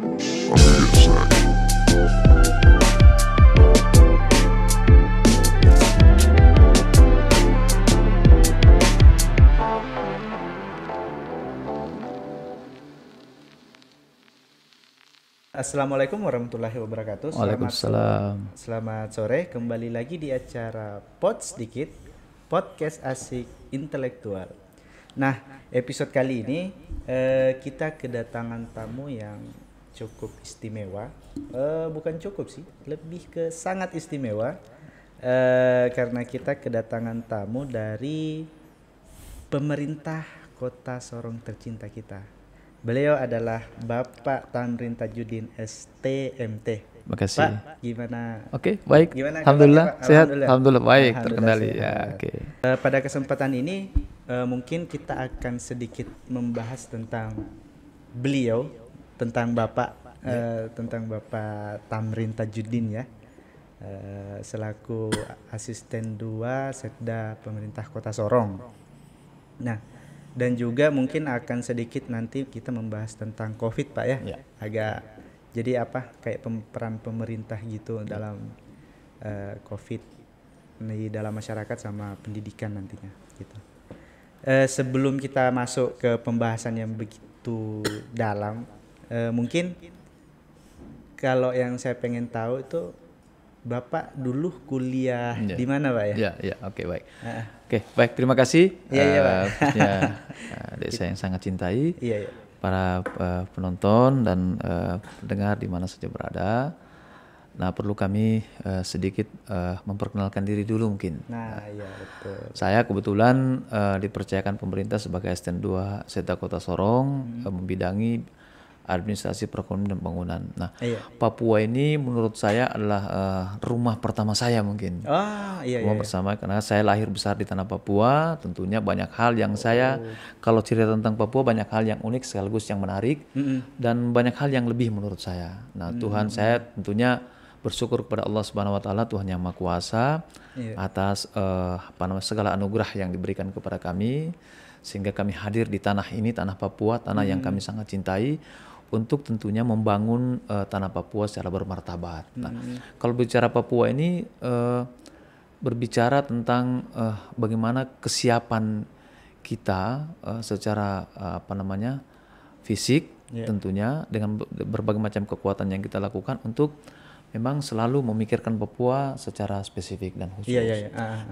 Assalamualaikum warahmatullahi wabarakatuh. Waalaikumsalam. Selamat sore, kembali lagi di acara Pod Sedikit, podcast asik intelektual. Nah, episode kali ini kita kedatangan tamu yang cukup istimewa. Bukan cukup sih, lebih ke sangat istimewa. Karena kita kedatangan tamu dari pemerintah Kota Sorong tercinta kita. Beliau adalah Bapak Tamrin Tajuddin STMT. Makasih. Pak, gimana? Oke, baik. Gimana Alhamdulillah kabarnya, Pak? sehat. Alhamdulillah baik, Alhamdulillah terkendali. sehat. Ya, oke. Pada kesempatan ini mungkin kita akan sedikit membahas tentang beliau, tentang Bapak Tamrin Tajuddin ya. Selaku asisten 2 Setda Pemerintah Kota Sorong. Nah, dan juga mungkin akan sedikit nanti kita membahas tentang COVID Pak ya. Agak jadi kayak peran pemerintah gitu dalam COVID di dalam masyarakat sama pendidikan nantinya gitu. Sebelum kita masuk ke pembahasan yang begitu dalam, mungkin kalau yang saya pengen tahu itu Bapak dulu kuliah di mana Pak ya? Ya, oke baik. Oke, baik, terima kasih. Khususnya adik saya yang sangat cintai, para penonton dan pendengar di mana saja berada. Nah, perlu kami sedikit memperkenalkan diri dulu mungkin. Iya betul. Saya kebetulan dipercayakan pemerintah sebagai asisten 2 Setda Kota Sorong, membidangi administrasi perekonomian dan pembangunan. Nah, Papua ini menurut saya adalah rumah pertama saya mungkin. Rumah bersama karena saya lahir besar di tanah Papua. Tentunya banyak hal yang saya kalau cerita tentang Papua banyak hal yang unik sekaligus yang menarik dan banyak hal yang lebih menurut saya. Nah, Tuhan saya tentunya bersyukur kepada Allah Subhanahu Wa Taala, Tuhan yang Maha Kuasa atas segala anugerah yang diberikan kepada kami sehingga kami hadir di tanah ini, tanah Papua, tanah yang kami sangat cintai, untuk tentunya membangun tanah Papua secara bermartabat. Nah, kalau bicara Papua ini berbicara tentang bagaimana kesiapan kita secara fisik, tentunya dengan berbagai macam kekuatan yang kita lakukan untuk memang selalu memikirkan Papua secara spesifik dan khusus.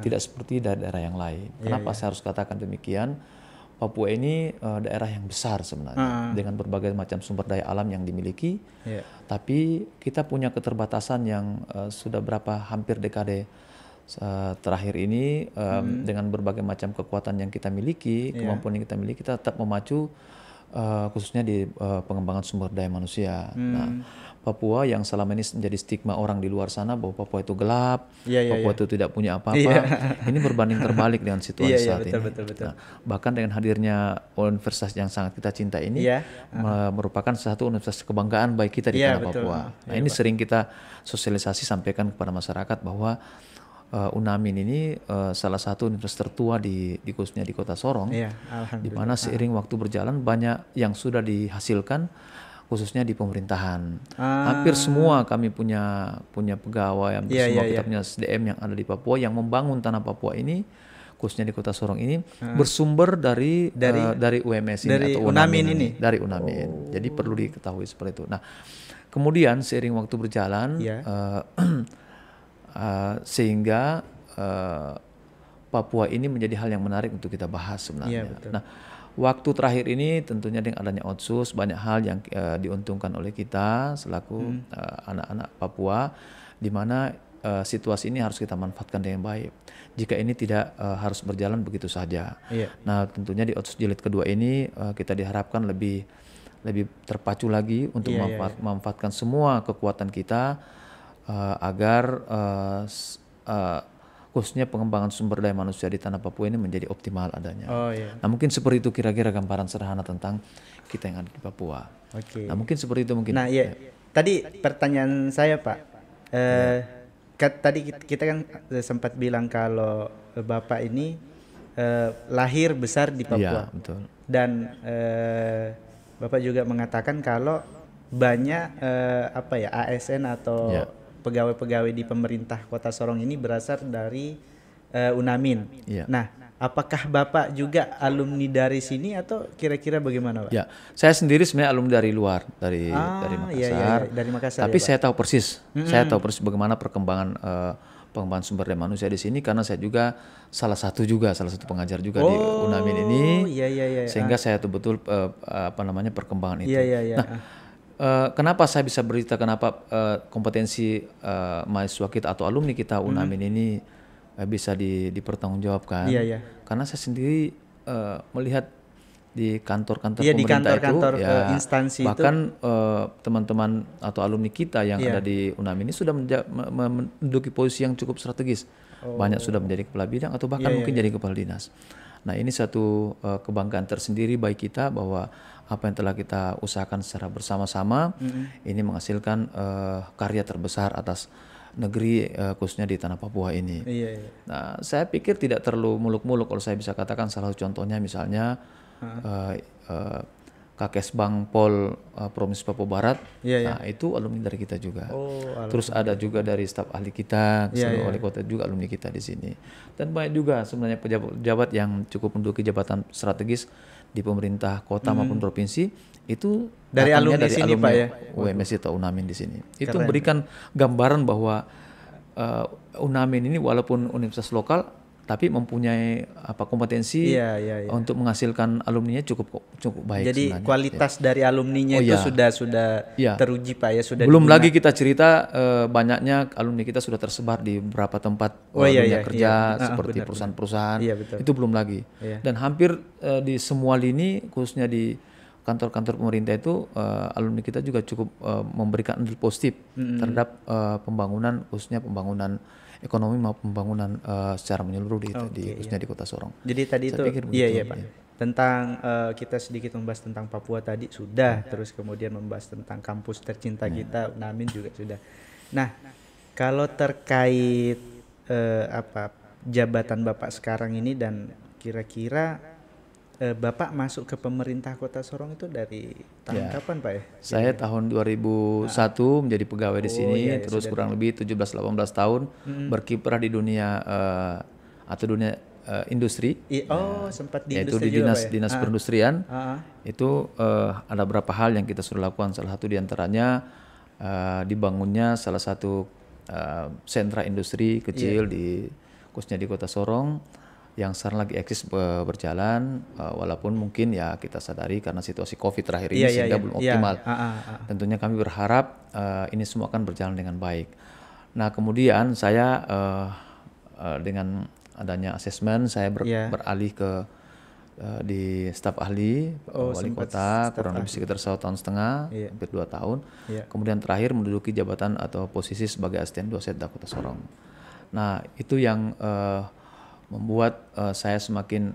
Tidak seperti daerah yang lain. Kenapa saya harus katakan demikian? Papua ini daerah yang besar sebenarnya dengan berbagai macam sumber daya alam yang dimiliki, tapi kita punya keterbatasan yang sudah hampir dekade terakhir ini dengan berbagai macam kekuatan yang kita miliki, kemampuan yang kita miliki, kita tetap memacu khususnya di pengembangan sumber daya manusia. Nah, Papua yang selama ini menjadi stigma orang di luar sana bahwa Papua itu gelap, Papua itu tidak punya apa-apa, ini berbanding terbalik dengan situasi saat ini. Betul. Nah, bahkan dengan hadirnya universitas yang sangat kita cinta ini merupakan satu universitas kebanggaan baik kita di tanah Papua. Nah, ini sering kita sosialisasi sampaikan kepada masyarakat bahwa UNAMIN ini salah satu universitas tertua khususnya di Kota Sorong, di mana seiring waktu berjalan banyak yang sudah dihasilkan khususnya di pemerintahan. Hampir semua kami punya pegawai, semua kita punya SDM yang ada di Papua yang membangun tanah Papua ini, khususnya di Kota Sorong ini, bersumber dari UMS ini dari atau UNAMIN ini. Dari UNAMIN. Jadi perlu diketahui seperti itu. Nah, kemudian seiring waktu berjalan, sehingga Papua ini menjadi hal yang menarik untuk kita bahas sebenarnya. Nah, waktu terakhir ini tentunya dengan adanya Otsus banyak hal yang diuntungkan oleh kita selaku anak-anak Papua, di mana situasi ini harus kita manfaatkan dengan baik. Jika ini tidak harus berjalan begitu saja. Nah, tentunya di Otsus jilid kedua ini kita diharapkan lebih terpacu lagi untuk memanfaatkan semua kekuatan kita agar khususnya pengembangan sumber daya manusia di tanah Papua ini menjadi optimal adanya. Nah, mungkin seperti itu kira-kira gambaran sederhana tentang kita yang ada di Papua. Nah, mungkin seperti itu mungkin. Nah, tadi pertanyaan saya Pak, tadi kita kan sempat bilang kalau Bapak ini lahir besar di Papua. Betul. Dan Bapak juga mengatakan kalau banyak ASN atau Ya. pegawai-pegawai di pemerintah Kota Sorong ini berasal dari UNAMIN. Ya. Nah, apakah Bapak juga alumni dari sini atau kira-kira bagaimana, Pak? Ya, saya sendiri sebenarnya alumni dari luar, dari Makassar. Iya, dari Makassar. Tapi ya, saya tahu persis, saya tahu persis bagaimana perkembangan pengembangan sumber daya manusia di sini, karena saya juga salah satu pengajar juga di UNAMIN ini. Iya. Sehingga saya tahu betul perkembangan itu. Iya. Nah, kenapa saya bisa berita kenapa kompetensi mahasiswa kita atau alumni kita UNAMIN ini bisa dipertanggungjawabkan? Iya. Karena saya sendiri melihat di kantor-kantor Iya, di pemerintah kantor-kantor itu, ya, instansi bahkan teman-teman atau alumni kita yang ada di UNAMIN ini sudah menduduki posisi yang cukup strategis. Banyak sudah menjadi kepala bidang atau bahkan mungkin jadi kepala dinas. Nah, ini satu kebanggaan tersendiri bagi kita bahwa apa yang telah kita usahakan secara bersama-sama ini menghasilkan karya terbesar atas negeri, khususnya di tanah Papua ini. Iya. Nah, saya pikir tidak terlalu muluk-muluk kalau saya bisa katakan. Salah satu contohnya misalnya Kakes Bang Pol Provinsi Papua Barat. Nah, itu alumni dari kita juga. Terus ada juga dari staf ahli kita, wali kota juga alumni kita di sini. Dan banyak juga sebenarnya pejabat-pejabat yang cukup menduduki jabatan strategis di pemerintah kota maupun provinsi itu dari alumni dari sini, alumni Pak, ya. UMS atau UNAMIN di sini. Itu memberikan gambaran bahwa UNAMIN ini walaupun universitas lokal tapi mempunyai kompetensi untuk menghasilkan alumninya cukup baik. Jadi sebenarnya. kualitas dari alumninya itu sudah teruji, Pak, ya, sudah belum lagi kita cerita banyaknya alumni kita sudah tersebar di beberapa tempat dunia kerja seperti perusahaan-perusahaan. Itu belum lagi. Dan hampir di semua lini, khususnya di kantor-kantor pemerintah itu alumni kita juga cukup memberikan andil positif terhadap pembangunan, khususnya pembangunan ekonomi maupun pembangunan secara menyeluruh khususnya di Kota Sorong. Jadi tadi saya itu iya Pak. Tentang kita sedikit membahas tentang Papua tadi sudah, terus kemudian membahas tentang kampus tercinta kita UNAMIN juga sudah. Nah, kalau terkait jabatan Bapak sekarang ini dan kira-kira Bapak masuk ke pemerintah Kota Sorong itu dari tahun kapan, Pak, ya? Saya tahun 2001 menjadi pegawai di sini, terus kurang lebih 17-18 tahun berkiprah di dunia atau dunia industri. Sempat di yaitu industri di juga, Pak, ya? dinas perindustrian. Itu ada beberapa hal yang kita sudah lakukan. Salah satu diantaranya dibangunnya salah satu sentra industri kecil khususnya di Kota Sorong, yang sekarang lagi eksis berjalan, walaupun mungkin ya kita sadari karena situasi COVID terakhir ini sehingga belum optimal. Tentunya kami berharap ini semua akan berjalan dengan baik. Nah, kemudian saya dengan adanya asesmen saya beralih ke di staf ahli wali kota kurang lebih sekitar 1,5 tahun, hampir 2 tahun. Kemudian terakhir menduduki jabatan atau posisi sebagai asisten 2 Setda Kota Sorong. Nah, itu yang membuat saya semakin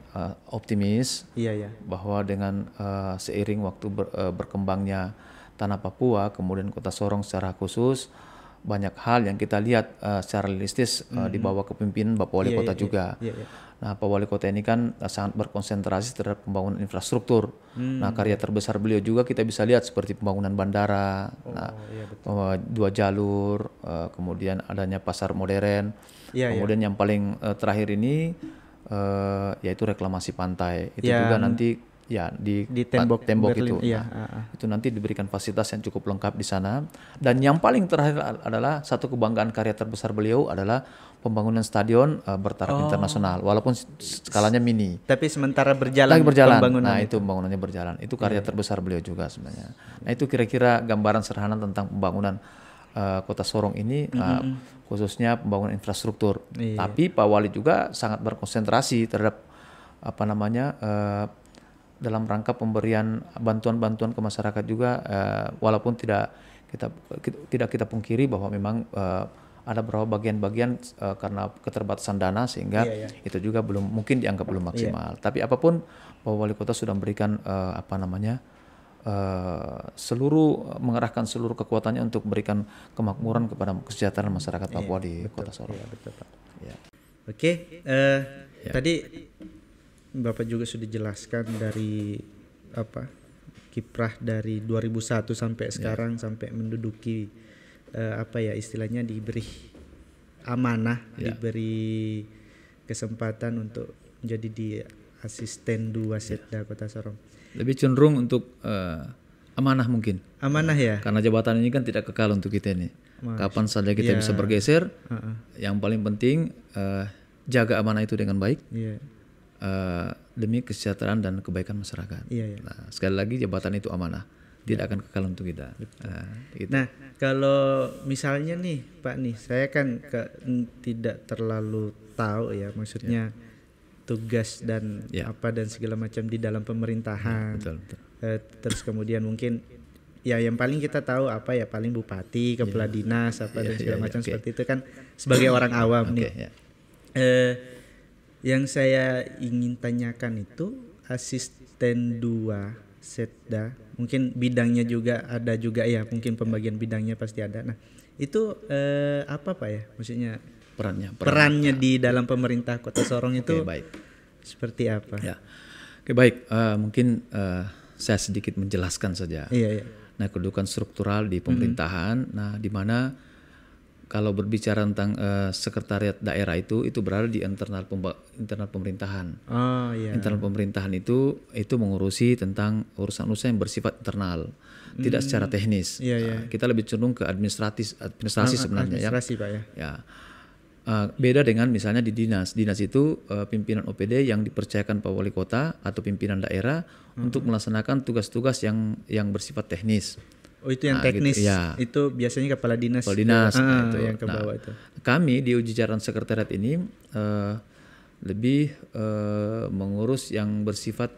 optimis bahwa dengan seiring waktu berkembangnya tanah Papua, kemudian Kota Sorong secara khusus, banyak hal yang kita lihat secara realistis di bawah kepemimpinan Bapak Wali Kota juga. Nah, Pak Wali Kota ini kan sangat berkonsentrasi terhadap pembangunan infrastruktur. Nah, karya terbesar beliau juga kita bisa lihat seperti pembangunan bandara, 2 jalur, kemudian adanya pasar modern. Kemudian yang paling terakhir ini yaitu reklamasi pantai. Itu juga nanti di tembok itu. Itu nanti diberikan fasilitas yang cukup lengkap di sana. Dan yang paling terakhir adalah satu kebanggaan karya terbesar beliau adalah pembangunan stadion bertaraf internasional, walaupun skalanya mini. Tapi sementara berjalan. Pembangunan itu pembangunannya berjalan. Itu karya terbesar beliau juga sebenarnya. Nah, itu kira-kira gambaran sederhana tentang pembangunan Kota Sorong ini, khususnya pembangunan infrastruktur. Tapi Pak Wali juga sangat berkonsentrasi terhadap dalam rangka pemberian bantuan-bantuan ke masyarakat juga, walaupun tidak kita pungkiri bahwa memang ada beberapa bagian-bagian karena keterbatasan dana sehingga itu juga mungkin dianggap belum maksimal. Tapi apapun Pak Wali Kota sudah memberikan mengerahkan seluruh kekuatannya untuk memberikan kemakmuran kepada kesejahteraan masyarakat Papua di Kota Sorong. Betul, Pak. Tadi Bapak juga sudah jelaskan dari kiprah dari 2001 sampai sekarang, sampai menduduki apa ya istilahnya, diberi amanah, diberi kesempatan untuk menjadi di asisten 2 Setda Kota Sorong. Lebih cenderung untuk amanah mungkin. Amanah ya. Karena jabatan ini kan tidak kekal untuk kita nih. Kapan saja kita bisa bergeser. Yang paling penting jaga amanah itu dengan baik. Demi kesejahteraan dan kebaikan masyarakat. Nah, sekali lagi jabatan itu amanah, tidak akan kekal untuk kita. Gitu. Nah, kalau misalnya nih Pak nih, saya kan tidak terlalu tahu ya, maksudnya tugas dan apa dan segala macam di dalam pemerintahan. Betul. Terus kemudian mungkin ya yang paling kita tahu apa ya, paling bupati, kepala dinas apa dan segala macam seperti itu kan sebagai orang awam nih. Yang saya ingin tanyakan itu asisten 2 Setda, mungkin bidangnya juga ada juga ya, mungkin pembagian bidangnya pasti ada. Nah itu apa Pak ya, maksudnya perannya di dalam pemerintah Kota Sorong itu seperti apa? Baik, mungkin saya sedikit menjelaskan saja. Nah, kedudukan struktural di pemerintahan, nah di mana kalau berbicara tentang sekretariat daerah itu berada di internal pemerintahan. Internal pemerintahan itu mengurusi tentang urusan-urusan yang bersifat internal, tidak secara teknis. Kita lebih cenderung ke administrasi sebenarnya. Administrasi Pak ya. Beda dengan misalnya di dinas. Dinas itu pimpinan OPD yang dipercayakan Pak Wali Kota atau pimpinan daerah untuk melaksanakan tugas-tugas yang bersifat teknis. Oh itu yang teknis, gitu, itu biasanya kepala dinas. Kepala dinas itu yang ke bawah itu. Kami di uji jaran sekretariat ini lebih mengurus yang bersifat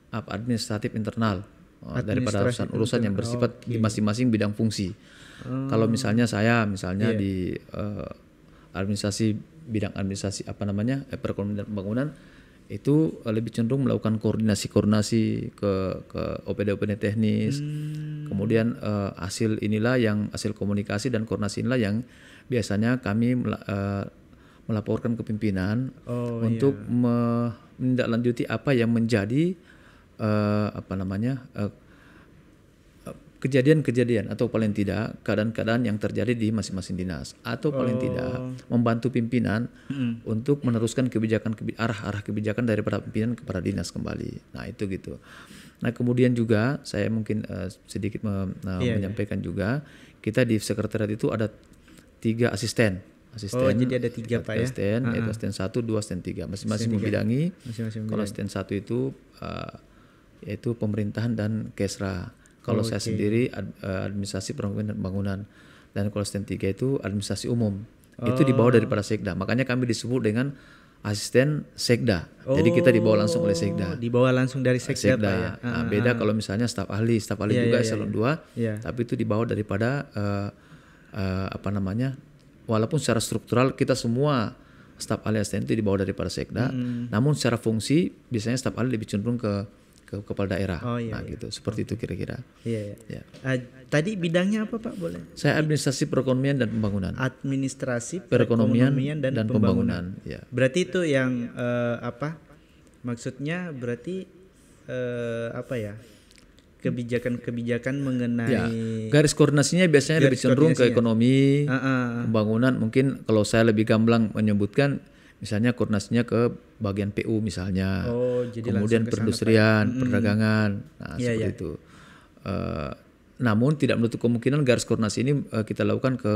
administratif internal daripada urusan yang bersifat di masing-masing bidang fungsi. Kalau misalnya saya di bidang administrasi perekonomian dan pembangunan itu lebih cenderung melakukan koordinasi ke OPD teknis. Kemudian hasil komunikasi dan koordinasi inilah yang biasanya kami melaporkan ke pimpinan untuk menindaklanjuti apa yang menjadi kejadian-kejadian atau paling tidak keadaan-keadaan yang terjadi di masing-masing dinas, atau paling tidak membantu pimpinan untuk meneruskan arah kebijakan daripada pimpinan kepada dinas kembali. Nah itu gitu. Nah kemudian juga saya mungkin sedikit menyampaikan juga, kita di sekretariat itu ada 3 asisten. Jadi ada 3 Pak ya. Asisten, yaitu asisten 1, 2, asisten 3. Masing-masing membidangi. Kalau asisten 1 itu yaitu pemerintahan dan Kesra. Kalau saya sendiri administrasi perekonomian dan pembangunan, dan kalau asisten 3 itu administrasi umum. Itu di bawah daripada Sekda. Makanya kami disebut dengan asisten Sekda. Jadi kita dibawa langsung oleh Sekda. Dibawa langsung dari Sekda Pak ya. Nah, beda kalau misalnya staf ahli juga eselon 2, tapi itu dibawa daripada walaupun secara struktural kita semua staf ahli asisten itu dibawa daripada Sekda, namun secara fungsi biasanya staf ahli lebih cenderung ke kepala daerah. Gitu. Seperti itu kira-kira. Tadi bidangnya apa Pak, boleh? Saya administrasi perekonomian dan pembangunan. Administrasi perekonomian dan pembangunan. Berarti itu yang maksudnya berarti kebijakan-kebijakan mengenai garis koordinasinya biasanya lebih cenderung ke ekonomi, pembangunan. Mungkin kalau saya lebih gamblang menyebutkan, misalnya koordinasinya ke bagian PU misalnya, kemudian perindustrian, perdagangan, seperti itu. Namun tidak menutup kemungkinan garis koordinasi ini kita lakukan ke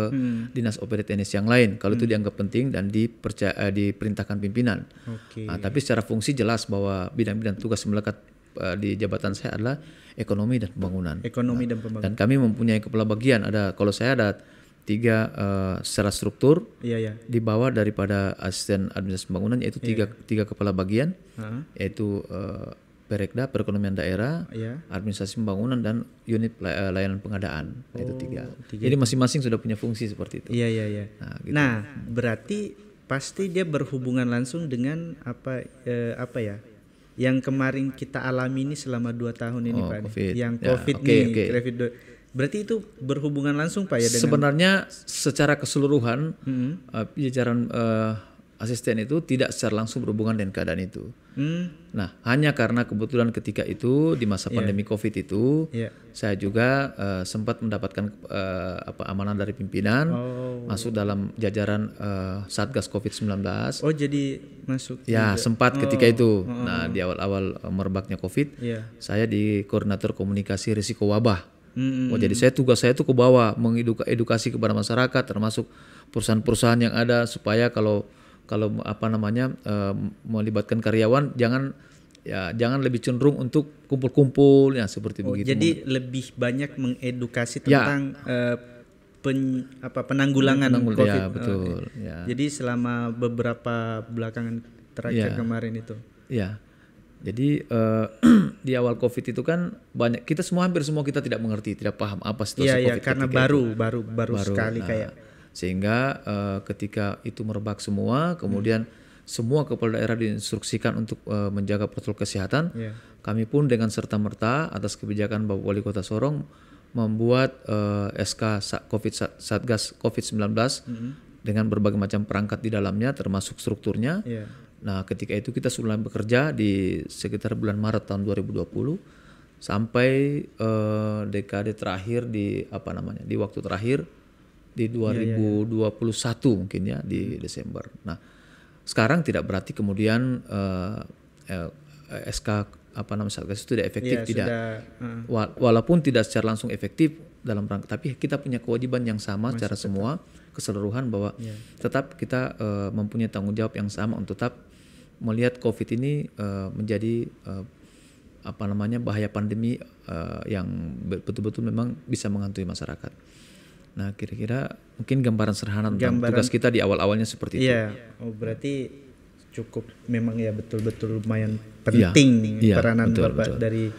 dinas OPD teknis yang lain kalau itu dianggap penting dan diperintahkan pimpinan. Tapi secara fungsi jelas bahwa bidang-bidang tugas melekat di jabatan saya adalah ekonomi dan pembangunan. Dan kami mempunyai kepala bagian. Kalau saya ada 3 secara struktur di bawah daripada asisten administrasi pembangunan, yaitu 3 kepala bagian, yaitu Perekda, perekonomian daerah, administrasi pembangunan, dan unit layanan pengadaan. Itu 3. Jadi masing-masing sudah punya fungsi seperti itu. Gitu. Nah, berarti pasti dia berhubungan langsung dengan apa ya? Yang kemarin kita alami ini selama 2 tahun ini Pak. COVID. Yang COVID COVID. Berarti itu berhubungan langsung Pak ya dengan... Sebenarnya secara keseluruhan jajaran asisten itu tidak secara langsung berhubungan dengan keadaan itu. Nah, hanya karena kebetulan ketika itu di masa pandemi COVID itu, saya juga sempat mendapatkan amanah dari pimpinan masuk dalam jajaran Satgas COVID-19. Oh, jadi masuk ya juga. Sempat ketika itu. Nah, di awal-awal merebaknya COVID, saya di koordinator komunikasi risiko wabah. Jadi tugas saya itu ke bawah mengedukasi kepada masyarakat, termasuk perusahaan-perusahaan yang ada, supaya kalau melibatkan karyawan jangan lebih cenderung untuk kumpul-kumpul ya seperti begitu. Jadi lebih banyak mengedukasi tentang penanggulangan COVID. Ya, betul. Jadi selama beberapa belakangan terakhir kemarin itu. Ya. Jadi di awal COVID itu kan hampir semua kita tidak mengerti, tidak paham apa situasi COVID. Karena baru sekali kayak. Sehingga ketika itu merebak semua, kemudian semua kepala daerah diinstruksikan untuk menjaga protokol kesehatan. Kami pun dengan serta-merta atas kebijakan Bapak Wali Kota Sorong membuat SK Satgas COVID-19 dengan berbagai macam perangkat di dalamnya, termasuk strukturnya. Nah, ketika itu kita sudah bekerja di sekitar bulan Maret tahun 2020 sampai dekade terakhir di waktu terakhir di 2021 mungkin ya di Desember. Nah, sekarang tidak berarti kemudian SK Satgas itu tidak efektif, tidak. Walaupun tidak secara langsung efektif dalam rangka, tapi kita punya kewajiban yang sama secara semua keseluruhan bahwa tetap kita mempunyai tanggung jawab yang sama untuk tetap melihat COVID ini menjadi bahaya pandemi yang betul-betul memang bisa menghantui masyarakat. Nah, kira-kira mungkin gambaran sederhana tentang tugas kita di awal-awalnya seperti itu. Iya, berarti cukup memang ya betul-betul lumayan penting peranan Bapak dari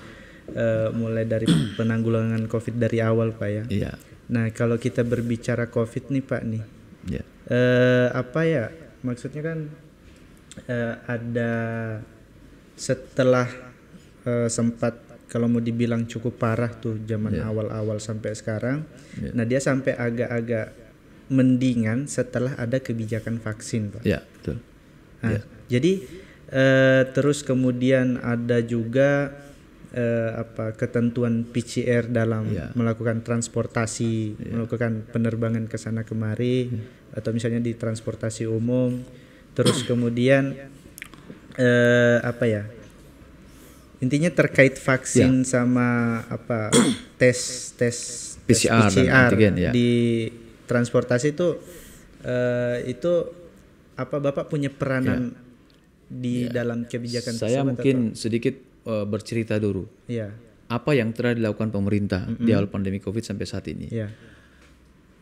mulai dari penanggulangan COVID dari awal, Pak ya. Iya. Nah, kalau kita berbicara COVID nih, Pak nih, maksudnya kan ada setelah sempat kalau mau dibilang cukup parah tuh zaman awal-awal sampai sekarang. Nah, dia sampai agak-agak mendingan setelah ada kebijakan vaksin, Pak. Iya, betul. Nah, jadi terus kemudian ada juga ketentuan PCR dalam melakukan transportasi, melakukan penerbangan ke sana kemari, atau misalnya di transportasi umum. Terus kemudian intinya terkait vaksin sama tes PCR antigen, di transportasi itu Bapak punya peranan di dalam kebijakan tersebut? Saya mungkin sedikit bercerita dulu. Apa yang telah dilakukan pemerintah di awal pandemi COVID sampai saat ini.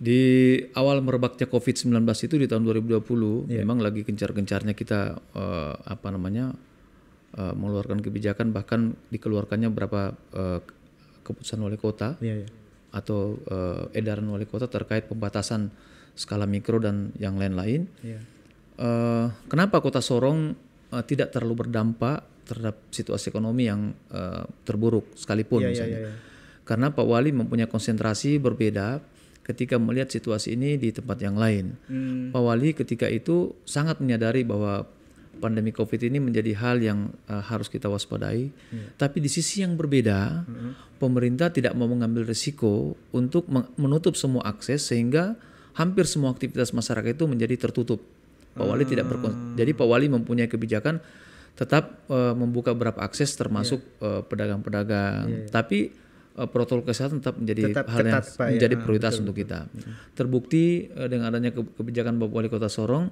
Di awal merebaknya COVID-19 itu di tahun 2020 memang lagi gencar-gencarnya kita mengeluarkan kebijakan, bahkan dikeluarkannya beberapa keputusan wali kota atau edaran wali kota terkait pembatasan skala mikro dan yang lain-lain. Kenapa Kota Sorong tidak terlalu berdampak terhadap situasi ekonomi yang terburuk sekalipun misalnya? Karena Pak Wali mempunyai konsentrasi berbeda ketika melihat situasi ini di tempat yang lain. Pak Wali ketika itu sangat menyadari bahwa pandemi COVID ini menjadi hal yang harus kita waspadai. Tapi di sisi yang berbeda, pemerintah tidak mau mengambil risiko untuk menutup semua akses sehingga hampir semua aktivitas masyarakat itu menjadi tertutup. Pak Wali jadi Pak Wali mempunyai kebijakan tetap membuka beberapa akses termasuk pedagang-pedagang. Tapi protokol kesehatan tetap menjadi hal yang menjadi prioritas untuk kita. Terbukti dengan adanya kebijakan Bapak Wali Kota Sorong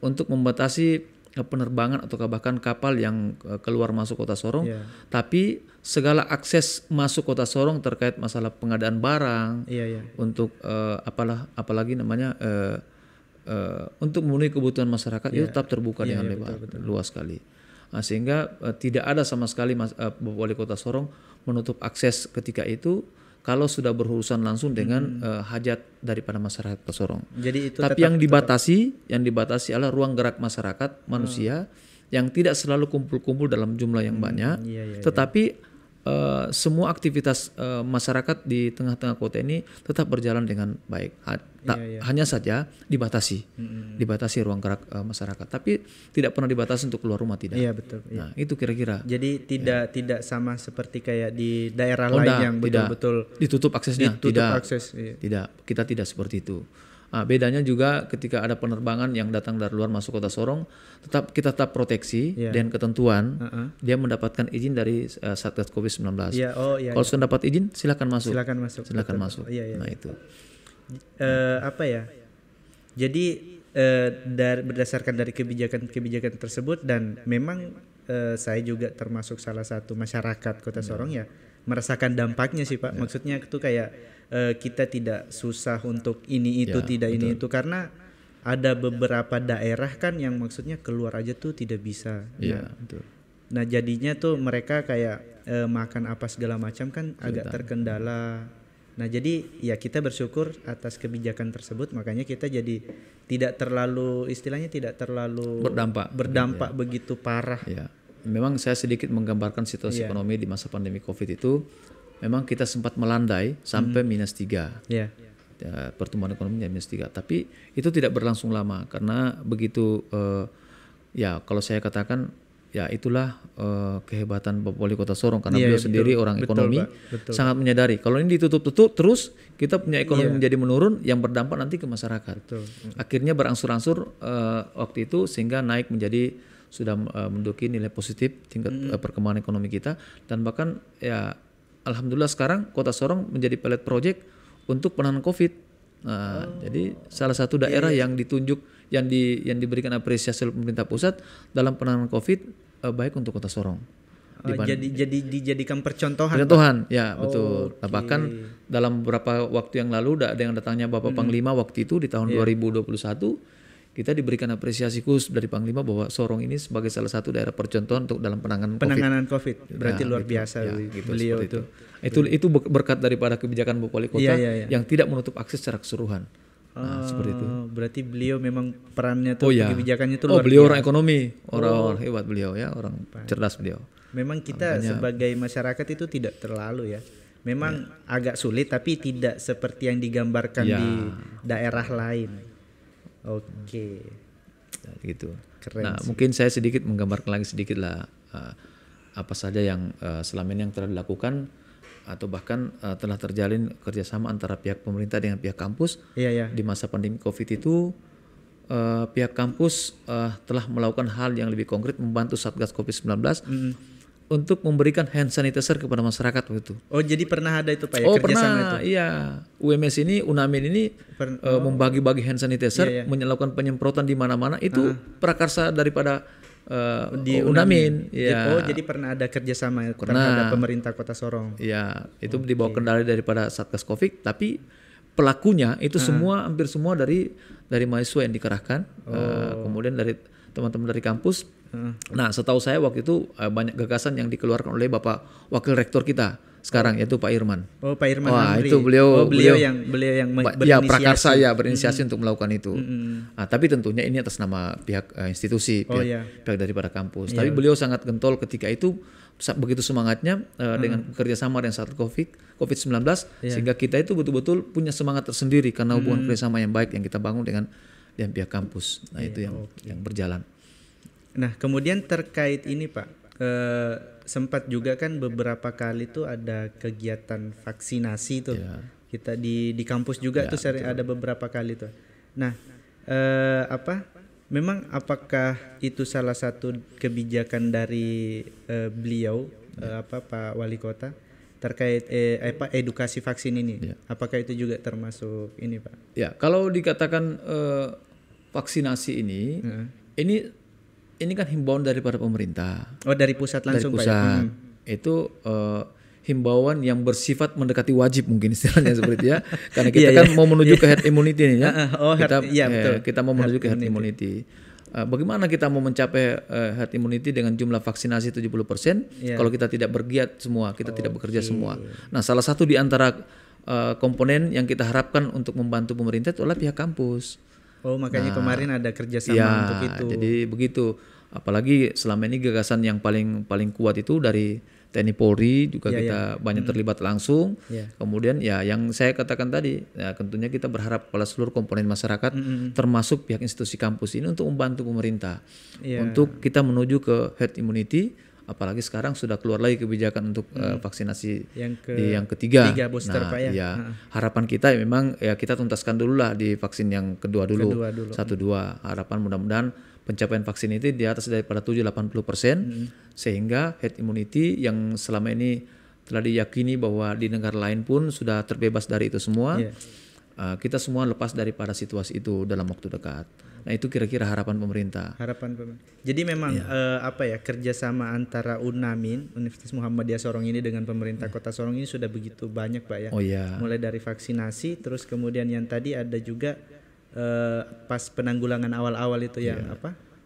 untuk membatasi penerbangan atau bahkan kapal yang keluar masuk Kota Sorong, tapi segala akses masuk Kota Sorong terkait masalah pengadaan barang, untuk apalagi namanya untuk memenuhi kebutuhan masyarakat itu tetap terbuka dengan luas sekali. Nah, sehingga tidak ada sama sekali Bapak Wali Kota Sorong menutup akses ketika itu kalau sudah berurusan langsung dengan hajat daripada masyarakat Kota Sorong. Jadi itu tapi yang dibatasi adalah ruang gerak masyarakat manusia yang tidak selalu kumpul-kumpul dalam jumlah yang banyak, tetapi semua aktivitas masyarakat di tengah-tengah kota ini tetap berjalan dengan baik. Hanya saja dibatasi ruang gerak masyarakat. Tapi tidak pernah dibatasi untuk keluar rumah, tidak. Iya, betul. Nah, itu kira-kira. Jadi tidak sama seperti kayak di daerah lain yang betul-betul ditutup aksesnya. Akses. Tidak, kita tidak seperti itu. Nah, bedanya juga ketika ada penerbangan yang datang dari luar masuk kota Sorong, kita tetap proteksi dan ketentuan. Dia mendapatkan izin dari Satgas COVID-19. Kalau sudah dapat izin, silakan masuk. Silakan masuk. Nah, itu. Jadi berdasarkan dari kebijakan tersebut, dan memang saya juga termasuk salah satu masyarakat Kota Sorong ya merasakan dampaknya sih Pak. Maksudnya itu kayak kita tidak susah untuk ini itu ini itu, karena ada beberapa daerah kan yang maksudnya keluar aja tuh tidak bisa. Nah jadinya tuh mereka kayak makan apa segala macam kan agak terkendala. Nah jadi ya kita bersyukur atas kebijakan tersebut, makanya kita jadi tidak terlalu berdampak begitu parah. Memang saya sedikit menggambarkan situasi ekonomi di masa pandemi COVID itu. Memang kita sempat melandai sampai -3. Pertumbuhan ekonominya -3. Tapi itu tidak berlangsung lama, karena begitu kalau saya katakan ya itulah kehebatan Bapak Wali Kota Sorong, karena beliau sendiri orang ekonomi, sangat menyadari kalau ini ditutup terus kita punya ekonomi menjadi menurun yang berdampak nanti ke masyarakat. Akhirnya berangsur-angsur waktu itu sehingga naik menjadi sudah menduduki nilai positif tingkat perkembangan ekonomi kita, dan bahkan alhamdulillah sekarang Kota Sorong menjadi pilot project untuk penanganan COVID. Nah, jadi salah satu daerah yang ditunjuk, yang diberikan apresiasi oleh pemerintah pusat dalam penanganan COVID baik untuk Kota Sorong. Jadi dijadikan percontohan. Betul. Nah, bahkan dalam beberapa waktu yang lalu ada yang datangnya Bapak Panglima waktu itu di tahun 2021. Kita diberikan apresiasi khusus dari Panglima bahwa Sorong ini sebagai salah satu daerah percontohan untuk dalam penanganan COVID. Berarti luar biasa beliau itu. Itu berkat daripada kebijakan Bapak Wali Kota yang tidak menutup akses secara keseluruhan. Nah, seperti itu. Berarti beliau memang perannya tuh kebijakannya itu luar biasa. Beliau orang ekonomi, orang hebat beliau ya, orang cerdas beliau. Memang kita sebagai masyarakat itu tidak terlalu memang agak sulit, tapi tidak seperti yang digambarkan di daerah lain. Oke. Gitu. Keren. Nah, mungkin saya sedikit menggambarkan lagi sedikit lah apa saja yang selama ini yang telah dilakukan atau bahkan telah terjalin kerjasama antara pihak pemerintah dengan pihak kampus di masa pandemi COVID itu. Pihak kampus telah melakukan hal yang lebih konkret, membantu Satgas COVID-19 untuk memberikan hand sanitizer kepada masyarakat waktu itu. Oh, jadi pernah ada itu Pak ya, kerjasama itu? Iya. UMS ini, UNAMIN ini membagi-bagi hand sanitizer, melakukan penyemprotan di mana-mana. Itu prakarsa daripada di UNAMIN. Jadi pernah ada kerjasama terhadap pemerintah Kota Sorong. Iya, itu dibawa kendali daripada Satgas Covid, tapi pelakunya itu hampir semua dari mahasiswa yang dikerahkan, kemudian dari teman-teman dari kampus. Nah, setahu saya waktu itu banyak gagasan yang dikeluarkan oleh Bapak Wakil Rektor kita sekarang, yaitu Pak Irman. Oh, Pak Irman. Wah, itu beliau yang berinisiasi. Prakarsa berinisiasi untuk melakukan itu. Nah, tapi tentunya ini atas nama pihak institusi, pihak daripada kampus. Tapi beliau sangat gentol ketika itu, begitu semangatnya dengan kerjasama dengan Satgas COVID-19, sehingga kita itu betul-betul punya semangat tersendiri karena hubungan kerjasama yang baik yang kita bangun dengan pihak kampus. Nah, itu yang berjalan. Nah, kemudian terkait ini Pak, sempat juga kan beberapa kali tuh ada kegiatan vaksinasi tuh. Kita di kampus juga tuh sering ada beberapa kali tuh. Nah, memang apakah itu salah satu kebijakan dari beliau Pak Wali Kota terkait edukasi vaksin ini? Apakah itu juga termasuk ini Pak? Ya, kalau dikatakan vaksinasi ini kan himbauan daripada pemerintah. Oh, dari pusat langsung dari pusat. Pak? Itu himbauan yang bersifat mendekati wajib mungkin istilahnya seperti ya. Karena kita kan mau menuju ke herd immunity nih ya. Kita mau menuju ke herd immunity. Bagaimana kita mau mencapai herd immunity dengan jumlah vaksinasi 70% kalau kita tidak bergiat semua, kita tidak bekerja semua. Nah, salah satu di antara komponen yang kita harapkan untuk membantu pemerintah itu adalah pihak kampus. Oh, makanya kemarin ada kerjasama untuk itu. Jadi begitu. Apalagi selama ini gagasan yang paling kuat itu dari TNI Polri juga kita banyak terlibat langsung. Kemudian ya yang saya katakan tadi, ya, tentunya kita berharap pada seluruh komponen masyarakat, termasuk pihak institusi kampus ini untuk membantu pemerintah untuk kita menuju ke herd immunity. Apalagi sekarang sudah keluar lagi kebijakan untuk vaksinasi yang ketiga. Booster, Pak, ya. Harapan kita memang ya kita tuntaskan dulu lah di vaksin yang kedua dulu. 1-2. Harapan mudah-mudahan pencapaian vaksin itu di atas daripada 70-80%, sehingga herd immunity yang selama ini telah diyakini bahwa di negara lain pun sudah terbebas dari itu semua. Kita semua lepas daripada situasi itu dalam waktu dekat. Nah itu kira-kira harapan pemerintah. Jadi memang kerjasama antara UNAMIN, Universitas Muhammadiyah Sorong ini dengan pemerintah Kota Sorong ini sudah begitu banyak, Pak, ya. Mulai dari vaksinasi, terus kemudian yang tadi ada juga pas penanggulangan awal-awal itu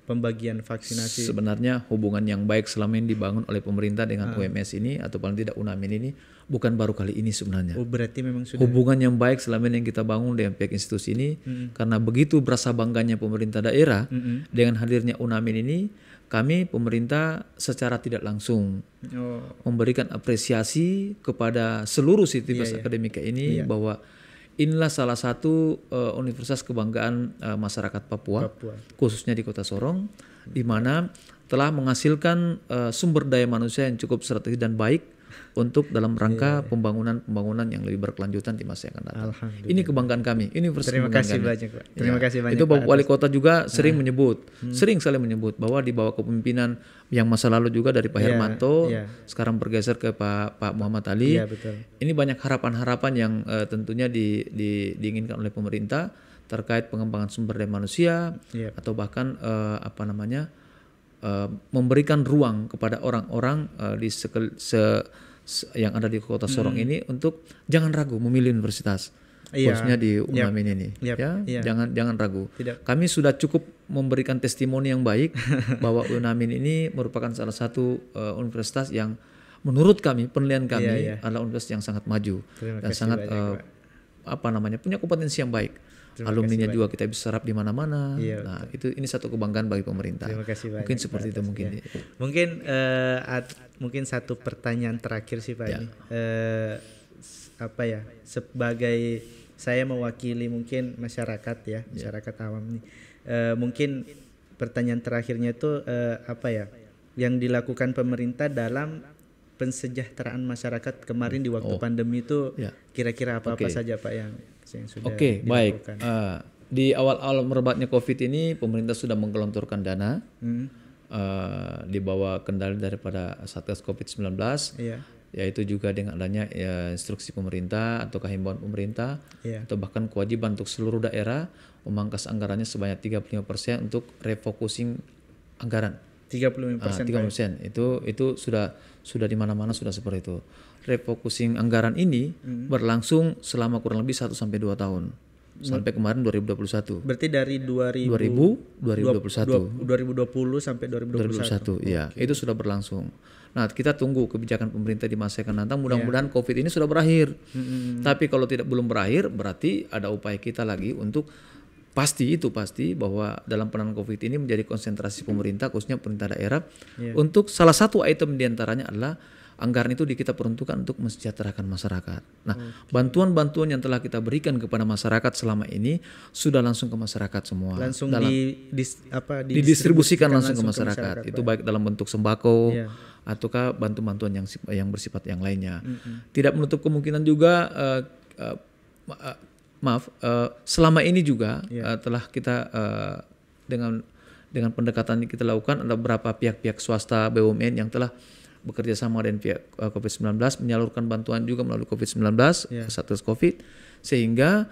pembagian vaksinasi. Sebenarnya hubungan yang baik selama ini dibangun oleh pemerintah dengan UMS ini atau paling tidak UNAMIN ini bukan baru kali ini sebenarnya. Berarti memang sudah hubungan yang baik selama ini yang kita bangun dengan pihak institusi ini, karena begitu berasa bangganya pemerintah daerah dengan hadirnya UNAMIN ini, kami pemerintah secara tidak langsung memberikan apresiasi kepada seluruh sivitas akademika ini bahwa inilah salah satu universitas kebanggaan masyarakat Papua, khususnya di Kota Sorong, di mana telah menghasilkan sumber daya manusia yang cukup strategis dan baik untuk dalam rangka pembangunan yang lebih berkelanjutan di masa yang akan datang. Ini kebanggaan kami, universitas. Terima kasih banyak, Pak. Terima kasih banyak. Itu Pak Wali Kota juga sering sekali menyebut bahwa di bawah kepemimpinan yang masa lalu juga dari Pak Hermanto, sekarang bergeser ke Pak Muhammad Ali. Ini banyak harapan-harapan yang tentunya diinginkan oleh pemerintah terkait pengembangan sumber daya manusia atau bahkan memberikan ruang kepada orang-orang yang ada di Kota Sorong ini untuk jangan ragu memilih universitas, khususnya di UNAMIN ini. Jangan ragu. Kami sudah cukup memberikan testimoni yang baik bahwa UNAMIN ini merupakan salah satu universitas yang menurut kami, penilaian kami adalah universitas yang sangat maju dan sangat punya kompetensi yang baik. Alumninya juga kita bisa serap di mana-mana. Nah, ini satu kebanggaan bagi pemerintah. Terima kasih banyak. Mungkin seperti itu mungkin. Mungkin satu pertanyaan terakhir sih, Pak, ini. Sebagai saya mewakili mungkin masyarakat masyarakat awam nih. Mungkin pertanyaan terakhirnya itu yang dilakukan pemerintah dalam pensejahteraan masyarakat kemarin di waktu pandemi itu kira-kira apa saja, Pak, yang sudah dilakukan? Di awal-awal merebaknya COVID ini pemerintah sudah menggelontorkan dana di bawah kendali daripada Satgas COVID-19, yaitu juga dengan adanya instruksi pemerintah atau himbauan pemerintah atau bahkan kewajiban untuk seluruh daerah memangkas anggarannya sebanyak 35% untuk refocusing anggaran. 35%. Itu sudah di mana-mana sudah seperti itu. Refocusing anggaran ini berlangsung selama kurang lebih 1-2 tahun. Sampai kemarin 2021. Berarti dari 2020 sampai 2021. Iya, itu sudah berlangsung. Nah, kita tunggu kebijakan pemerintah di masa yang akan datang. Mudah-mudahan COVID ini sudah berakhir. Tapi kalau belum berakhir, berarti ada upaya kita lagi untuk pasti bahwa dalam penanganan COVID ini menjadi konsentrasi pemerintah, khususnya pemerintah daerah. Untuk salah satu item diantaranya adalah anggaran itu kita peruntukkan untuk mensejahterakan masyarakat. Nah, bantuan-bantuan yang telah kita berikan kepada masyarakat selama ini sudah langsung ke masyarakat semua. Langsung didistribusikan langsung ke masyarakat. Itu baik dalam bentuk sembako ataukah bantuan-bantuan yang bersifat yang lainnya. Tidak menutup kemungkinan juga selama ini juga telah kita dengan pendekatan yang kita lakukan ada beberapa pihak-pihak swasta BUMN yang telah bekerja sama dengan pihak COVID-19 menyalurkan bantuan juga melalui COVID-19 Satgas COVID, sehingga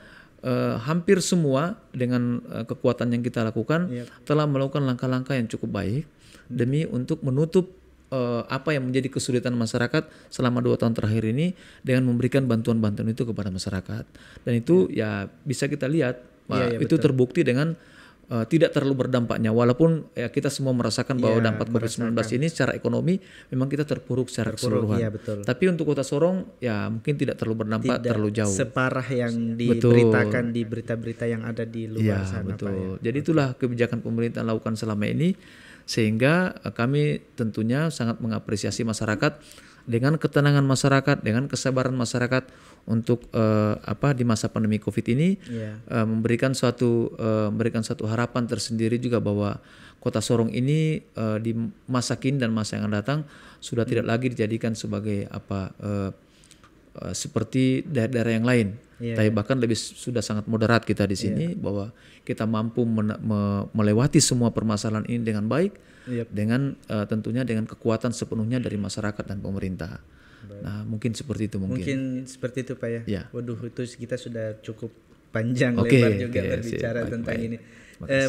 hampir semua dengan kekuatan yang kita lakukan telah melakukan langkah-langkah yang cukup baik demi untuk menutup apa yang menjadi kesulitan masyarakat selama 2 tahun terakhir ini dengan memberikan bantuan-bantuan itu kepada masyarakat. Dan itu bisa kita lihat itu terbukti dengan tidak terlalu berdampaknya, walaupun kita semua merasakan bahwa dampak COVID-19 ini secara ekonomi memang kita terpuruk secara keseluruhan. Tapi untuk Kota Sorong mungkin tidak terlalu berdampak terlalu jauh. Separah yang diberitakan di berita-berita yang ada di luar sana. Betul. Jadi itulah kebijakan pemerintah lakukan selama ini, sehingga kami tentunya sangat mengapresiasi masyarakat dengan ketenangan masyarakat, dengan kesabaran masyarakat untuk di masa pandemi Covid ini memberikan suatu harapan tersendiri juga bahwa Kota Sorong ini di masa kini dan masa yang akan datang sudah tidak lagi dijadikan sebagai seperti daerah-daerah yang lain. Tapi bahkan sudah sangat moderat kita di sini bahwa kita mampu melewati semua permasalahan ini dengan baik, dengan tentunya dengan kekuatan sepenuhnya dari masyarakat dan pemerintah. Nah, mungkin seperti itu Mungkin seperti itu Pak ya. Waduh, itu kita sudah cukup panjang lebar juga berbicara tentang ini.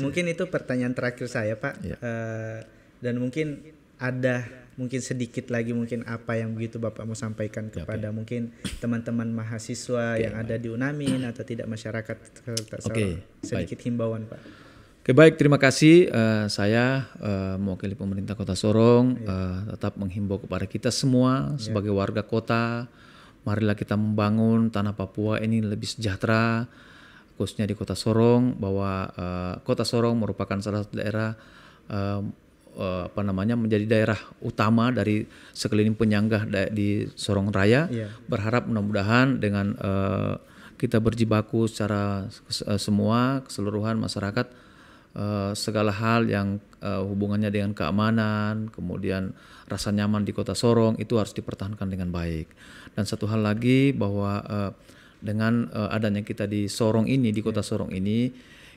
Mungkin itu pertanyaan terakhir saya Pak. Dan mungkin ada sedikit lagi mungkin apa yang begitu Bapak mau sampaikan kepada mungkin teman-teman mahasiswa yang ada di UNAMIN atau tidak masyarakat sedikit himbauan Pak. Baik, terima kasih. Saya mewakili pemerintah Kota Sorong tetap menghimbau kepada kita semua sebagai warga kota, marilah kita membangun tanah Papua ini lebih sejahtera, khususnya di Kota Sorong, bahwa Kota Sorong merupakan salah satu daerah menjadi daerah utama dari sekeliling penyanggah di Sorong Raya. Berharap mudah-mudahan dengan kita berjibaku secara keseluruhan masyarakat, segala hal yang hubungannya dengan keamanan, kemudian rasa nyaman di Kota Sorong itu harus dipertahankan dengan baik. Dan satu hal lagi bahwa dengan adanya kita di Sorong ini, di Kota Sorong ini,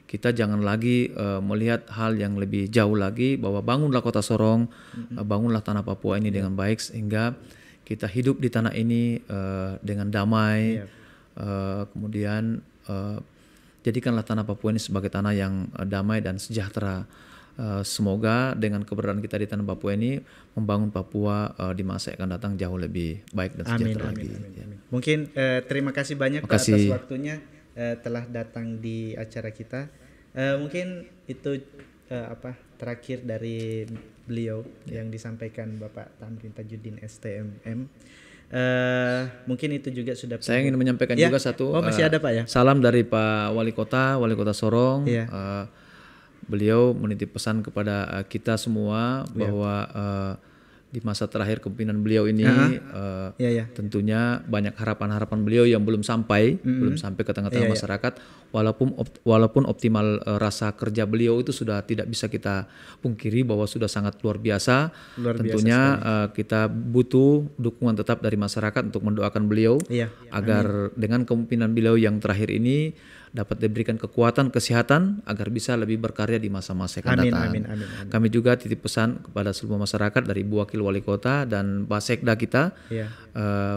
kita jangan lagi melihat hal yang lebih jauh lagi, bahwa bangunlah Kota Sorong, bangunlah tanah Papua ini dengan baik sehingga kita hidup di tanah ini dengan damai. Kemudian jadikanlah tanah Papua ini sebagai tanah yang damai dan sejahtera. Semoga dengan keberadaan kita di tanah Papua ini membangun Papua di masa yang akan datang jauh lebih baik dan sejahtera lagi. Amin. Mungkin terima kasih banyak Pak atas waktunya telah datang di acara kita. Mungkin itu terakhir dari beliau yang disampaikan Bapak Tamrin Tajuddin STMM. Mungkin itu juga sudah. Saya ingin menyampaikan juga satu. Masih ada Pak ya. Salam dari Pak Wali Kota Sorong. Beliau menitip pesan kepada kita semua bahwa di masa terakhir kepemimpinan beliau ini tentunya banyak harapan-harapan beliau yang belum sampai ke tengah-tengah masyarakat, walaupun optimal rasa kerja beliau itu sudah tidak bisa kita pungkiri bahwa sudah sangat luar biasa. Tentunya kita butuh dukungan tetap dari masyarakat untuk mendoakan beliau agar dengan kepemimpinan beliau yang terakhir ini dapat diberikan kekuatan, kesehatan agar bisa lebih berkarya di masa-masa yang akan datang. Amin. Kami juga titip pesan kepada seluruh masyarakat dari Bu Wakil Wali Kota dan Pak Sekda kita.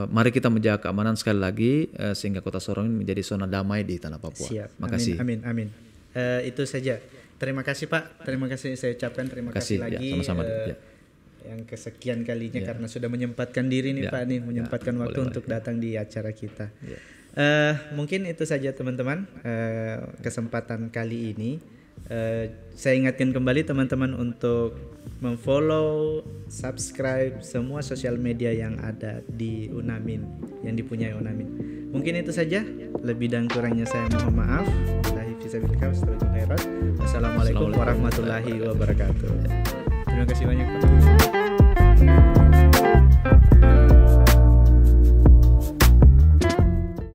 Mari kita menjaga keamanan sekali lagi sehingga Kota Sorong ini menjadi zona damai di tanah Papua. Siap. Makasih. Amin. Itu saja. Terima kasih Pak. Terima kasih saya ucapkan terima kasih lagi. Sama-sama. Yang kesekian kalinya karena sudah menyempatkan diri nih Pak menyempatkan waktu untuk datang di acara kita. Mungkin itu saja teman-teman kesempatan kali ini. Saya ingatkan kembali teman-teman untuk memfollow, subscribe semua sosial media yang ada di UNAMIN, yang dipunyai UNAMIN. Mungkin itu saja. Lebih dan kurangnya saya mohon maaf. Wassalamualaikum warahmatullahi wabarakatuh. Terima kasih banyak Pak.